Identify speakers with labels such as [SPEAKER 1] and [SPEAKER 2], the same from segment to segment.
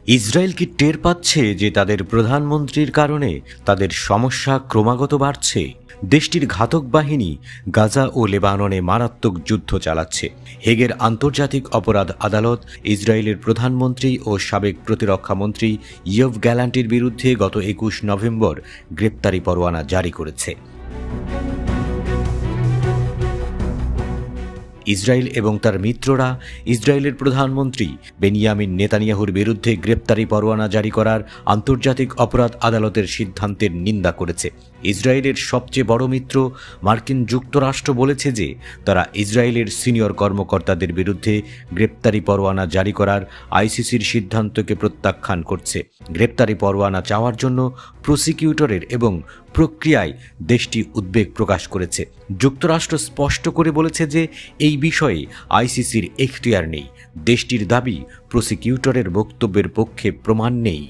[SPEAKER 1] Israel কি টের পাচ্ছে যে তাদের প্রধানমন্ত্রীর কারণে তাদের সমস্যা ক্রমাগত বাড়ছে? দেশটির ঘাতক বাহিনী গাজা ও লেবাননে মারাত্মক যুদ্ধ চালাচ্ছে। হেগের আন্তর্জাতিক অপরাধ আদালত ইসরায়েলের প্রধানমন্ত্রী ও সাবেক প্রতিরক্ষামন্ত্রী ইয়োভ গ্যালান্টের বিরুদ্ধে গত ২১ নভেম্বর গ্রেপ্তারি পরোয়ানা জারি করেছে। ইসরায়েল এবং তার মিত্ররা ইসরায়েলের প্রধানমন্ত্রী বেনিয়ামিন নেতানিয়াহুর বিরুদ্ধে গ্রেপ্তারি পরোয়ানা জারি করার আন্তর্জাতিক অপরাধ আদালতের সিদ্ধান্তের নিন্দা করেছে। ইসরায়েলের সবচেয়ে বড় মিত্র মার্কিন যুক্তরাষ্ট্র বলেছে যে তারা ইসরায়েলের সিনিয়র কর্মকর্তাদের বিরুদ্ধে গ্রেপ্তারি পরোয়ানা জারি করার আইসিসির সিদ্ধান্তকে প্রত্যাখ্যান করছে। গ্রেপ্তারি পরোয়ানা চাওয়ার জন্য প্রসিকিউটরের এবং প্রক্রিয়ায় দেশটি উদ্বেগ প্রকাশ করেছে। যুক্তরাষ্ট্র স্পষ্ট করে বলেছে যে এই বিষয়ে আইসিসির এখতিয়ার নেই। দেশটির দাবি, প্রসিকিউটরের বক্তব্যের পক্ষে প্রমাণ নেই।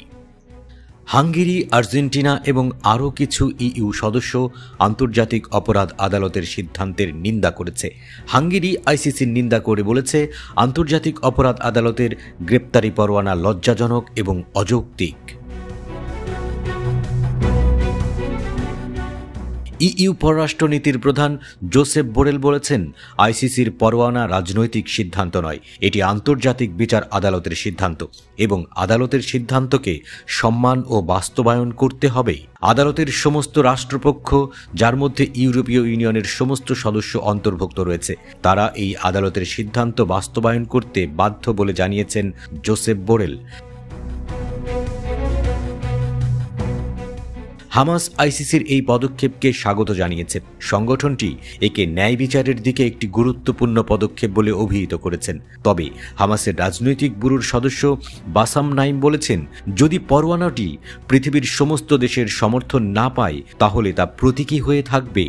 [SPEAKER 1] হাঙ্গেরি, আর্জেন্টিনা এবং আরও কিছু ইইউ সদস্য আন্তর্জাতিক অপরাধ আদালতের সিদ্ধান্তের নিন্দা করেছে। হাঙ্গেরি আইসিসির নিন্দা করে বলেছে, আন্তর্জাতিক অপরাধ আদালতের গ্রেপ্তারি পরোয়ানা লজ্জাজনক এবং অযৌক্তিক। ইইউ পররাষ্ট্রনীতির প্রধান জোসেফ বোরেল বলেছেন, আইসিসির পরোয়ানা রাজনৈতিক সিদ্ধান্ত নয়, এটি আন্তর্জাতিক বিচার আদালতের সিদ্ধান্ত এবং আদালতের সিদ্ধান্তকে সম্মান ও বাস্তবায়ন করতে হবে। আদালতের সমস্ত রাষ্ট্রপক্ষ, যার মধ্যে ইউরোপীয় ইউনিয়নের সমস্ত সদস্য অন্তর্ভুক্ত রয়েছে, তারা এই আদালতের সিদ্ধান্ত বাস্তবায়ন করতে বাধ্য বলে জানিয়েছেন জোসেফ বোরেল। হামাস আইসিসির এই পদক্ষেপকে স্বাগত জানিয়েছে। সংগঠনটি একে ন্যায় বিচারের দিকে একটি গুরুত্বপূর্ণ পদক্ষেপ বলে অভিহিত করেছেন। তবে হামাসের রাজনৈতিক ব্যুরোর সদস্য বাসাম নাইম বলেছেন, যদি পরোয়ানাটি পৃথিবীর সমস্ত দেশের সমর্থন না পায় তাহলে তা প্রতীকী হয়ে থাকবে।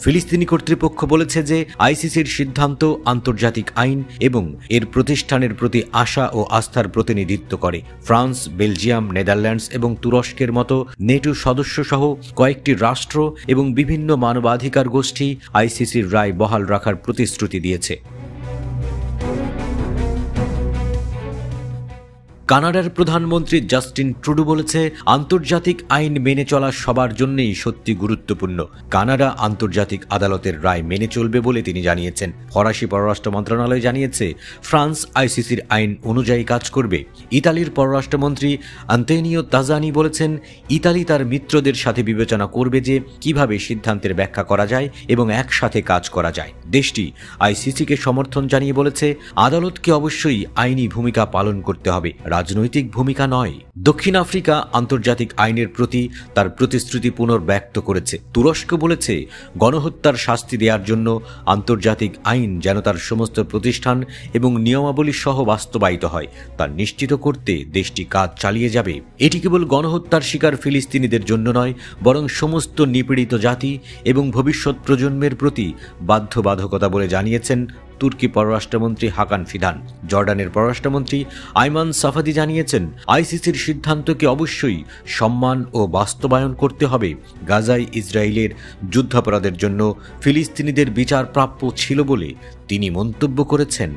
[SPEAKER 1] ফিলিস্তিনি কর্তৃপক্ষ বলেছে যে আইসিসির সিদ্ধান্ত আন্তর্জাতিক আইন এবং এর প্রতিষ্ঠানের প্রতি আশা ও আস্থার প্রতিনিধিত্ব করে। ফ্রান্স, বেলজিয়াম, নেদারল্যান্ডস এবং তুরস্কের মতো নেটো সদস্যসহ কয়েকটি রাষ্ট্র এবং বিভিন্ন মানবাধিকার গোষ্ঠী আইসিসির রায় বহাল রাখার প্রতিশ্রুতি দিয়েছে। কানাডার প্রধানমন্ত্রী জাস্টিন ট্রুডো বলেছে, আন্তর্জাতিক আইন মেনে চলা সবার জন্যই সত্যি গুরুত্বপূর্ণ। কানাডা আন্তর্জাতিক আদালতের রায় মেনে চলবে বলে তিনি জানিয়েছেন। ফরাসি পররাষ্ট্র মন্ত্রণালয় জানিয়েছে, ফ্রান্স আইসিসির আইন অনুযায়ী কাজ করবে। ইতালির পররাষ্ট্রমন্ত্রী আন্তোনিও তাজানি বলেছেন, ইতালি তার মিত্রদের সাথে বিবেচনা করবে যে কিভাবে সিদ্ধান্তের ব্যাখ্যা করা যায় এবং একসাথে কাজ করা যায়। দেশটি আইসিসিকে সমর্থন জানিয়ে বলেছে, আদালতকে অবশ্যই আইনি ভূমিকা পালন করতে হবে, রাজনৈতিক ভূমিকা নয়। দক্ষিণ আফ্রিকা আন্তর্জাতিক আইনের প্রতি তার প্রতিশ্রুতি পুনর্ব্যক্ত করেছে। তুরস্ক বলেছে, গণহত্যার শাস্তি দেওয়ার জন্য আন্তর্জাতিক আইন যেন তার সমস্ত প্রতিষ্ঠান এবং নিয়মাবলী সহ বাস্তবায়িত হয় তা নিশ্চিত করতে দেশটি কাজ চালিয়ে যাবে। এটি কেবল গণহত্যার শিকার ফিলিস্তিনিদের জন্য নয়, বরং সমস্ত নিপীড়িত জাতি এবং ভবিষ্যৎ প্রজন্মের প্রতি বাধ্যবাধকতা বলে জানিয়েছেন তুর্কি পররাষ্ট্রমন্ত্রী হাকান ফিদান। জর্ডানের পররাষ্ট্রমন্ত্রী আইমান সাফাদি জানিয়েছেন, আইসিসির সিদ্ধান্তকে অবশ্যই সম্মান ও বাস্তবায়ন করতে হবে। গাজায় ইসরায়েলের যুদ্ধাপরাধের জন্য ফিলিস্তিনিদের বিচার প্রাপ্য ছিল বলে তিনি মন্তব্য করেছেন।